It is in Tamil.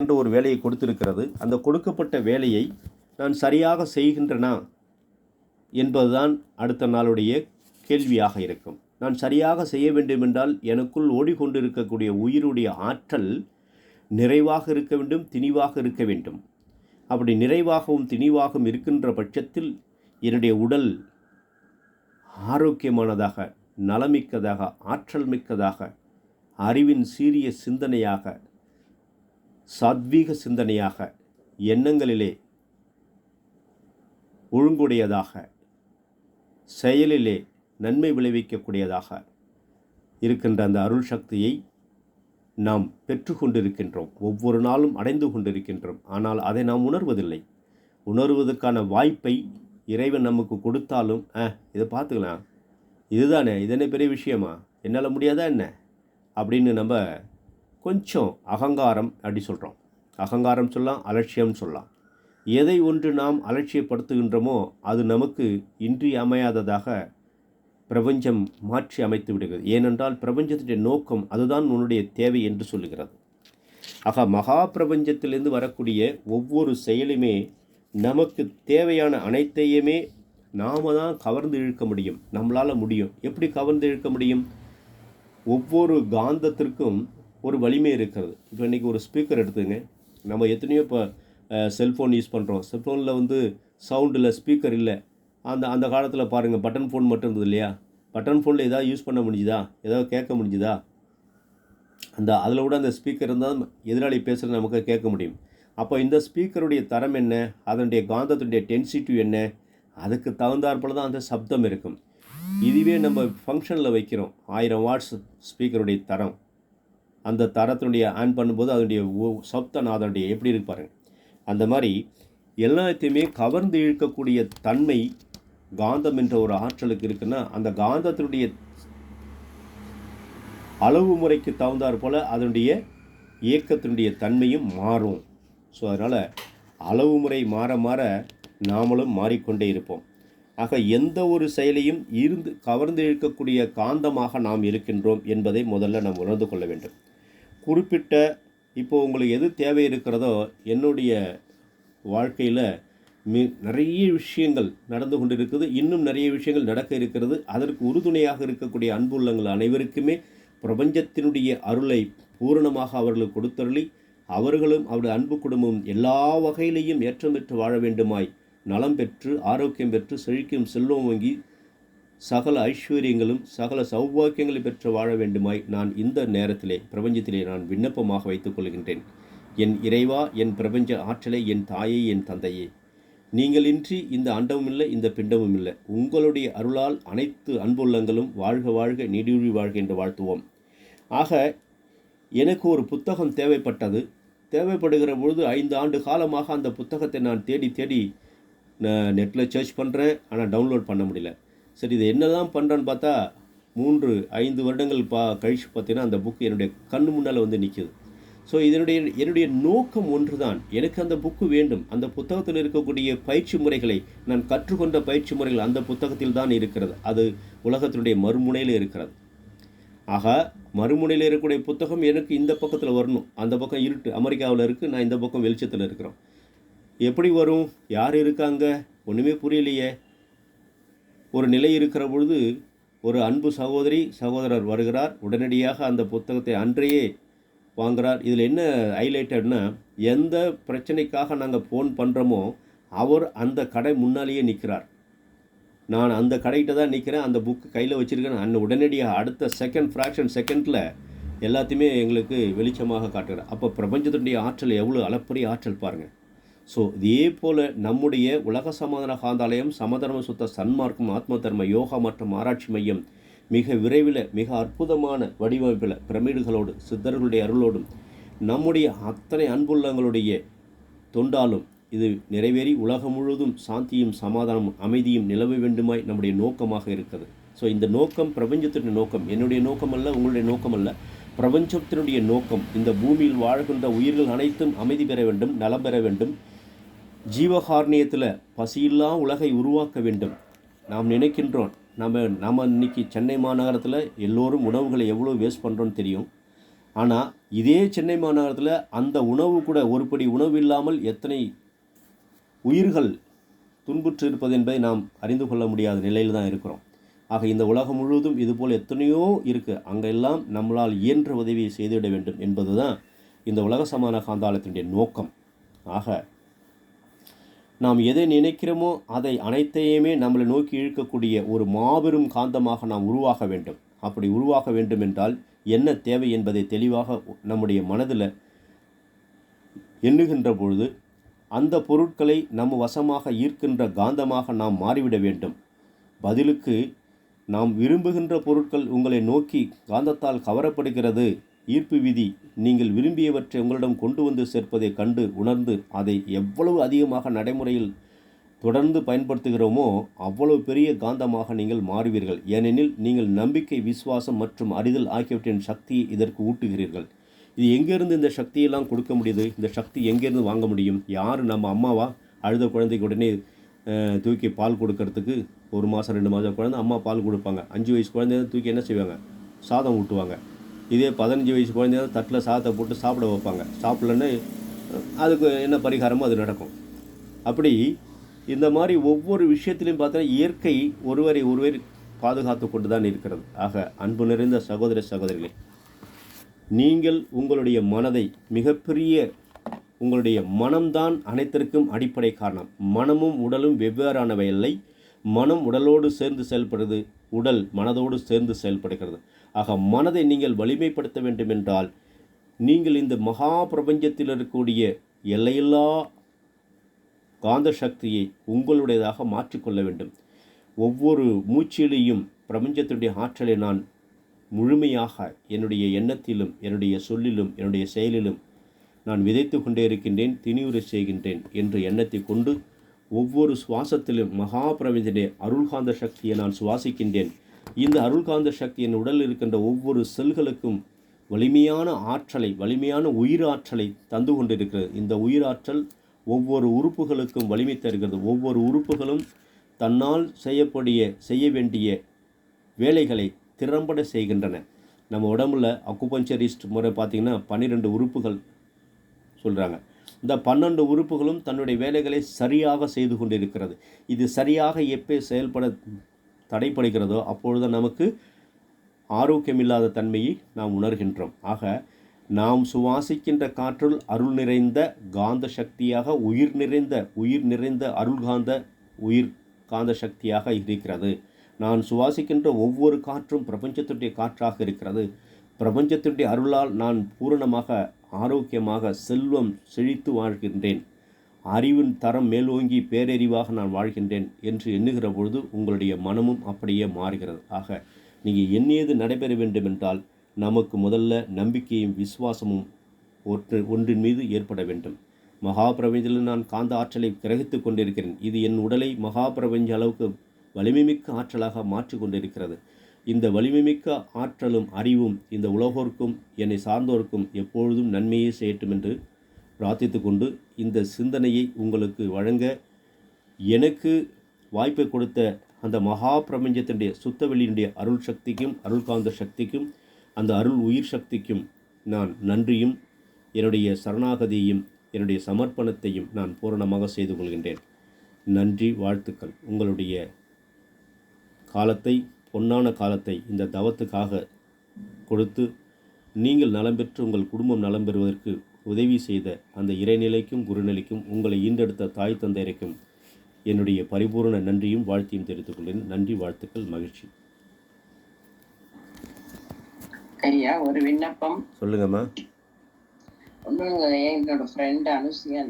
என்ற ஒரு வேலையை கொடுத்திருக்கிறது. அந்த கொடுக்கப்பட்ட வேலையை நான் சரியாக செய்கின்றனா என்பதுதான் அடுத்த நாளுடைய கேள்வியாக இருக்கும். நான் சரியாக செய்ய வேண்டுமென்றால் எனக்குள் ஓடிக்கொண்டிருக்கக்கூடிய உயிருடைய ஆற்றல் நிறைவாக இருக்க வேண்டும், திணிவாக இருக்க வேண்டும். அப்படி நிறைவாகவும் திணிவாகவும் இருக்கின்ற பட்சத்தில் என்னுடைய உடல் ஆரோக்கியமானதாக, நலமிக்கதாக, ஆற்றல் மிக்கதாக, அறிவின் சீரிய சிந்தனையாக, சாத்வீக சிந்தனையாக, எண்ணங்களிலே ஒழுங்குடையதாக, செயலிலே நன்மை விளைவிக்கக்கூடியதாக இருக்கின்ற அந்த அருள் சக்தியை நாம் பெற்று கொண்டிருக்கின்றோம். ஒவ்வொரு நாளும் அடைந்து கொண்டிருக்கின்றோம். ஆனால் அதை நாம் உணர்வதில்லை. உணர்வதற்கான வாய்ப்பை இறைவன் நமக்கு கொடுத்தாலும் இதை பார்த்துக்கலாம், இதுதானே, இதென்ன பெரிய விஷயமா, என்னால் முடியாதா என்ன அப்படின்னு நம்ம கொஞ்சம் அகங்காரம் அப்படி சொல்கிறோம். அகங்காரம் சொல்லலாம், அலட்சியம் சொல்லலாம். எதை ஒன்று நாம் அலட்சியப்படுத்துகின்றோமோ அது நமக்கு இன்றியமையாததாக பிரபஞ்சம் மாற்றி அமைத்து விடுகிறது. ஏனென்றால் பிரபஞ்சத்தினுடைய நோக்கம் அதுதான் உன்னுடைய தேவை என்று சொல்லுகிறது. ஆக மகா பிரபஞ்சத்திலிருந்து வரக்கூடிய ஒவ்வொரு செயலுமே நமக்கு தேவையான அனைத்தையுமே நாம் தான் கவர்ந்து இழுக்க முடியும். நம்மளால் முடியும். எப்படி கவர்ந்து இழுக்க முடியும்? ஒவ்வொரு காந்தத்திற்கும் ஒரு வலிமை இருக்கிறது. இப்போ இன்றைக்கி ஒரு ஸ்பீக்கர் எடுத்துங்க. நம்ம எத்தனையோ இப்போ செல்ஃபோன் யூஸ் பண்ணுறோம். செல்ஃபோனில் சவுண்டில் ஸ்பீக்கர் இல்லை. அந்த காலத்தில் பாருங்கள், பட்டன் ஃபோன் மட்டும் இருந்தது இல்லையா? பட்டன் ஃபோனில் ஏதாவது யூஸ் பண்ண முடிஞ்சுதா? ஏதாவது கேட்க முடிஞ்சுதா? அதில் கூட அந்த ஸ்பீக்கர் இருந்தால் எதிராளி பேசுகிறது நமக்கு கேட்க முடியும். அப்போ இந்த ஸ்பீக்கருடைய தரம் என்ன, அதனுடைய காந்தத்துடைய டென்சிட்டி என்ன, அதுக்கு தகுந்தாற்போல் தான் அந்த சப்தம் இருக்கும். இதுவே நம்ம ஃபங்க்ஷனில் வைக்கிறோம் 1000 வாட்ஸ் ஸ்பீக்கருடைய தரம், அந்த தரத்தினுடைய ஆன் பண்ணும்போது அதனுடைய சப்தம் அதனுடைய எப்படி இருக்கு பாருங்கள். அந்த மாதிரி எல்லாத்தையுமே கவர்ந்து இழுக்கக்கூடிய தன்மை காந்தம் என்ற ஒரு ஆற்றலுக்கு இருக்குன்னா, அந்த காந்தத்தினுடைய அளவு முறைக்கு தகுந்தாற் போல் அதனுடைய இயக்கத்தினுடைய தன்மையும் மாறும். ஸோ அதனால் அளவு முறை மாற மாற நாமளும் மாறிக்கொண்டே இருப்போம். ஆக எந்த ஒரு செயலையும் கவர்ந்து இழுக்கக்கூடிய காந்தமாக நாம் இருக்கின்றோம் என்பதை முதல்ல நாம் உணர்ந்து கொள்ள வேண்டும். குறிப்பிட்ட இப்போது உங்களுக்கு எது தேவை இருக்கிறதோ, என்னுடைய வாழ்க்கையில் நிறைய விஷயங்கள் நடந்து கொண்டு இருக்குது, இன்னும் நிறைய விஷயங்கள் நடக்க இருக்கிறது. அதற்கு உறுதுணையாக இருக்கக்கூடிய அன்புள்ளங்கள் அனைவருக்குமே பிரபஞ்சத்தினுடைய அருளை பூரணமாக அவர்களுக்கு கொடுத்தருளி, அவர்களும் அவருடைய அன்பு குடும்பமும் எல்லா வகையிலையும் ஏற்றம் பெற்று வாழ வேண்டுமாய், நலம் பெற்று ஆரோக்கியம் பெற்று செழிக்கும் செல்வம் வாங்கி சகல ஐஸ்வர்யங்களும் சகல சௌபாக்கியங்களை பெற்று வாழ வேண்டுமாய் நான் இந்த நேரத்திலே பிரபஞ்சத்திலே நான் விண்ணப்பமாக வைத்துக் கொள்கின்றேன். என் இறைவா, என் பிரபஞ்ச ஆற்றலை, என் தாயை, என் தந்தையே, நீங்களின்றி இந்த அண்டமும் இல்லை, இந்த பிண்டமும் இல்லை. உங்களுடைய அருளால் அனைத்து அன்புள்ளங்களும் வாழ்க வாழ்க நீடூழி வாழ்க என்று வாழ்த்துவோம். ஆக எனக்கு ஒரு புத்தகம் தேவைப்படுகிற பொழுது 5 ஆண்டு காலமாக அந்த புத்தகத்தை நான் தேடி நெட்டில் சர்ச் பண்ணுறேன். ஆனால் டவுன்லோட் பண்ண முடியல. சரி, இது என்ன தான் பண்ணுறேன்னு பார்த்தா 3-5 வருடங்கள் கழித்து பார்த்தீங்கன்னா அந்த புக்கு என்னுடைய கண்ணு முன்னால் வந்து நிற்கிது. ஸோ என்னுடைய நோக்கம் ஒன்று தான். எனக்கு அந்த புக்கு வேண்டும். அந்த புத்தகத்தில் இருக்கக்கூடிய பயிற்சி முறைகளை, நான் கற்றுக்கொண்ட பயிற்சி முறைகள் அந்த புத்தகத்தில் தான் இருக்கிறது. அது உலகத்தினுடைய மறுமுனையில் இருக்கிறது. ஆக மறுமுனையில் இருக்கக்கூடிய புத்தகம் எனக்கு இந்த பக்கத்தில் வரணும். அந்த பக்கம் இருட்டு, அமெரிக்காவில் இருக்குது, நான் இந்த பக்கம் வெளிச்சத்தில் இருக்கிறோம். எப்படி வரும்? யார் இருக்காங்க? ஒன்றுமே புரியலையே. ஒரு நிலை இருக்கிற பொழுது ஒரு அன்பு சகோதரர் வருகிறார். உடனடியாக அந்த புத்தகத்தை அன்றையே வாங்குகிறார். இதில் என்ன ஹைலைட்டட்னா, எந்த பிரச்சனைக்காக நாங்கள் ஃபோன் பண்ணுறோமோ அவர் அந்த கடை முன்னாலேயே நிற்கிறார். நான் அந்த கடைகிட்ட தான் நிற்கிறேன், அந்த புக்கு கையில் வச்சுருக்கேன். உடனடியாக அடுத்த ஃப்ராக்ஷன் செகண்டில் எல்லாத்தையுமே எங்களுக்கு வெளிச்சமாக காட்டுகிறார். அப்போ பிரபஞ்சத்தினுடைய ஆற்றல் எவ்வளோ அளப்பரிய ஆற்றல் பாருங்கள். ஸோ இதே போல் நம்முடைய உலக சமாதான காந்தாலயம், சமதர்ம சுத்த சன்மார்க்கம், ஆத்ம தர்ம யோகா மற்றும் ஆராய்ச்சி மையம் மிக விரைவில் மிக அற்புதமான வடிவமைப்பில் பிரமிடுகளோடு சித்தர்களுடைய அருளோடும் நம்முடைய அத்தனை அன்புள்ளங்களுடைய தொண்டாலும் இது நிறைவேறி உலகம் முழுவதும் சாந்தியும் சமாதானமும் அமைதியும் நிலவ வேண்டுமாய் நம்முடைய நோக்கமாக இருக்கிறது. ஸோ இந்த நோக்கம் பிரபஞ்சத்தினுடைய நோக்கம், என்னுடைய நோக்கம் அல்ல, உங்களுடைய நோக்கம் அல்ல, பிரபஞ்சத்தினுடைய நோக்கம். இந்த பூமியில் வாழ்கின்ற உயிர்கள் அனைத்தும் அமைதி பெற வேண்டும், நலம் பெற வேண்டும், ஜீவகாரணியத்தில் பசியில்லா உலகை உருவாக்க வேண்டும். நாம் நினைக்கின்றோம், நம்ம இன்னைக்கு சென்னை மாநகரத்தில் எல்லோரும் உணவுகளை எவ்வளோ வேஸ்ட் பண்ணுறோன்னு தெரியும். ஆனால் இதே சென்னை மாநகரத்தில் அந்த உணவு கூட ஒருபடி உணவு இல்லாமல் எத்தனை உயிர்கள் துன்புற்று இருப்பது என்பதை நாம் அறிந்து கொள்ள முடியாத நிலையில் தான் இருக்கிறோம். ஆக இந்த உலகம் முழுவதும் இதுபோல் எத்தனையோ இருக்குது. அங்கெல்லாம் நம்மளால் இயன்ற உதவியை செய்துவிட வேண்டும் என்பது தான் இந்த உலக சமாதான காந்தாலயத்தினுடைய நோக்கம். ஆக நாம் எதை நினைக்கிறோமோ அதை அனைத்தையுமே நம்மளை நோக்கி இழுக்கக்கூடிய ஒரு மாபெரும் காந்தமாக நாம் உருவாக வேண்டும். அப்படி உருவாக வேண்டும் என்றால் என்ன தேவை என்பதை தெளிவாக நம்முடைய மனதில் எண்ணுகின்ற பொழுது அந்த பொருட்களை நம்ம வசமாக ஈர்க்கின்ற காந்தமாக நாம் மாறிவிட வேண்டும். பதிலுக்கு நாம் விரும்புகின்ற பொருட்கள் உங்களை நோக்கி காந்தத்தால் கவரப்படுகிறது. ஈர்ப்பு விதி, நீங்கள் விரும்பியவற்றை உங்களிடம் கொண்டு வந்து சேர்ப்பதை கண்டு உணர்ந்து அதை எவ்வளவு அதிகமாக நடைமுறையில் தொடர்ந்து பயன்படுத்துகிறோமோ அவ்வளவு பெரிய காந்தமாக நீங்கள் மாறுவீர்கள். ஏனெனில் நீங்கள் நம்பிக்கை, விசுவாசம் மற்றும் அறிதல் ஆகியவற்றின் சக்தியை இதற்கு ஊட்டுகிறீர்கள். இது எங்கேருந்து இந்த சக்தியெல்லாம் கொடுக்க முடியுது? இந்த சக்தி எங்கேருந்து வாங்க முடியும்? யார்? நம்ம அம்மாவா? அழுத குழந்தைக்கு உடனே தூக்கி பால் கொடுக்கறதுக்கு 1 மாதம் 2 மாதம் குழந்தை அம்மா பால் கொடுப்பாங்க. 5 வயசு குழந்தைய தூக்கி என்ன செய்வாங்க? சாதம் ஊட்டுவாங்க. இதே 15 வயசு குழந்தைய தட்டில் சாதத்தை போட்டு சாப்பிட வைப்பாங்க. சாப்பிட்லன்னு அதுக்கு என்ன பரிகாரமோ அது நடக்கும். அப்படி இந்த மாதிரி ஒவ்வொரு விஷயத்திலையும் பார்த்தா இயற்கை ஒருவரை பாதுகாத்து கொண்டு தான் இருக்கிறது. ஆக அன்பு நிறைந்த சகோதர சகோதரிகளே, நீங்கள் உங்களுடைய மனதை மிகப்பெரிய உங்களுடைய மனம்தான் அனைத்திற்கும் அடிப்படை காரணம். மனமும் உடலும் வெவ்வேறானவை இல்லை. மனம் உடலோடு சேர்ந்து செயல்படுது, உடல் மனதோடு சேர்ந்து செயல்படுகிறது. ஆக மனதை நீங்கள் வலிமைப்படுத்த வேண்டும் என்றால் நீங்கள் இந்த மகா பிரபஞ்சத்தில் இருக்கக்கூடிய எல்லையில்லா காந்த சக்தியை உங்களுடையதாக மாற்றிக்கொள்ள வேண்டும். ஒவ்வொரு மூச்சிலையும் பிரபஞ்சத்துடைய ஆற்றலை நான் முழுமையாக என்னுடைய எண்ணத்திலும் என்னுடைய சொல்லிலும் என்னுடைய செயலிலும் நான் விதைத்து கொண்டே இருக்கின்றேன், திணிவுரை செய்கின்றேன் என்ற எண்ணத்தை கொண்டு ஒவ்வொரு சுவாசத்திலும் மகா பிரபஞ்சனுடைய அருள்காந்த சக்தியை நான் சுவாசிக்கின்றேன். இந்த அருள்காந்த சக்தி என் உடலில் இருக்கின்ற ஒவ்வொரு செல்களுக்கும் வலிமையான ஆற்றலை, வலிமையான உயிராற்றலை தந்து கொண்டிருக்கிறது. இந்த உயிராற்றல் ஒவ்வொரு உறுப்புகளுக்கும் வலிமை தருகிறது. ஒவ்வொரு உறுப்புகளும் தன்னால் செய்ய வேண்டிய வேலைகளை திறம்பட செய்கின்றன. நம்ம உடம்புல அக்குபஞ்சரிஸ்ட் முறை பார்த்திங்கன்னா 12 உறுப்புகள் சொல்கிறாங்க. இந்த 12 உறுப்புகளும் தன்னுடைய வேலைகளை சரியாக செய்து கொண்டிருக்கிறது. இது சரியாக எப்போ செயல்பட தடைப்படுகிறதோ அப்பொழுது நமக்கு ஆரோக்கியமில்லாத தன்மையை நாம் உணர்கின்றோம். ஆக நாம் சுவாசிக்கின்ற காற்றுள் அருள் நிறைந்த காந்த சக்தியாக உயிர் நிறைந்த அருள்காந்த உயிர் காந்த சக்தியாக இருக்கிறது. நான் சுவாசிக்கின்ற ஒவ்வொரு காற்றும் பிரபஞ்சத்துடைய காற்றாக இருக்கிறது. பிரபஞ்சத்துடைய அருளால் நான் பூரணமாக ஆரோக்கியமாக செல்வம் செழித்து வாழ்கின்றேன். அறிவின் தரம் மேலோங்கி பேரறிவாக நான் வாழ்கின்றேன் என்று எண்ணுகிற பொழுது உங்களுடைய மனமும் அப்படியே மாறுகிறது. ஆக நீங்கள் எண்ணியது நடைபெற வேண்டும் என்றால் நமக்கு முதல்ல நம்பிக்கையும் விசுவாசமும் ஒன்றின் மீது ஏற்பட வேண்டும். மகா பிரபஞ்சத்தில் நான் காந்த ஆற்றலை கிரகித்து கொண்டிருக்கிறேன். இது என் உடலை மகா பிரபஞ்ச அளவுக்கு வலிமைமிக்க ஆற்றலாக மாற்றி கொண்டிருக்கிறது. இந்த வலிமைமிக்க ஆற்றலும் அறிவும் இந்த உலகோர்க்கும் என்னை சார்ந்தோருக்கும் எப்பொழுதும் நன்மையே செய்யட்டும் என்று பிரார்த்தித்து கொண்டு இந்த சிந்தனையை உங்களுக்கு வழங்க எனக்கு வாய்ப்பை கொடுத்த அந்த மகா பிரபஞ்சத்தினுடைய சுத்தவெளியினுடைய அருள் சக்திக்கும் அருள்காந்த சக்திக்கும் அந்த அருள் உயிர் சக்திக்கும் நான் நன்றியும் என்னுடைய சரணாகதியையும் என்னுடைய சமர்ப்பணத்தையும் நான் பூரணமாக செய்து கொள்கின்றேன். நன்றி, வாழ்த்துக்கள். உங்களுடைய காலத்தை, பொன்னான காலத்தை இந்த தவத்துக்காக கொடுத்து நீங்கள் நலம் பெற்று உங்கள் குடும்பம் நலம் பெறுவதற்கு உதவி செய்த அந்த இறைநிலைக்கும் குருநிலைக்கும் உங்களை ஈண்டெடுத்த தாய் தந்தையருக்கும் என்னுடைய பரிபூர்ண நன்றியும் வாழ்த்தையும் தெரிவித்துக் கொள்கிறேன். நன்றி, வாழ்த்துக்கள், மகிழ்ச்சி. ஐயா, ஒரு விண்ணப்பம் சொல்லுங்கம்மா. ஒன்றும் என்னோட ஃப்ரெண்ட் அனுசியா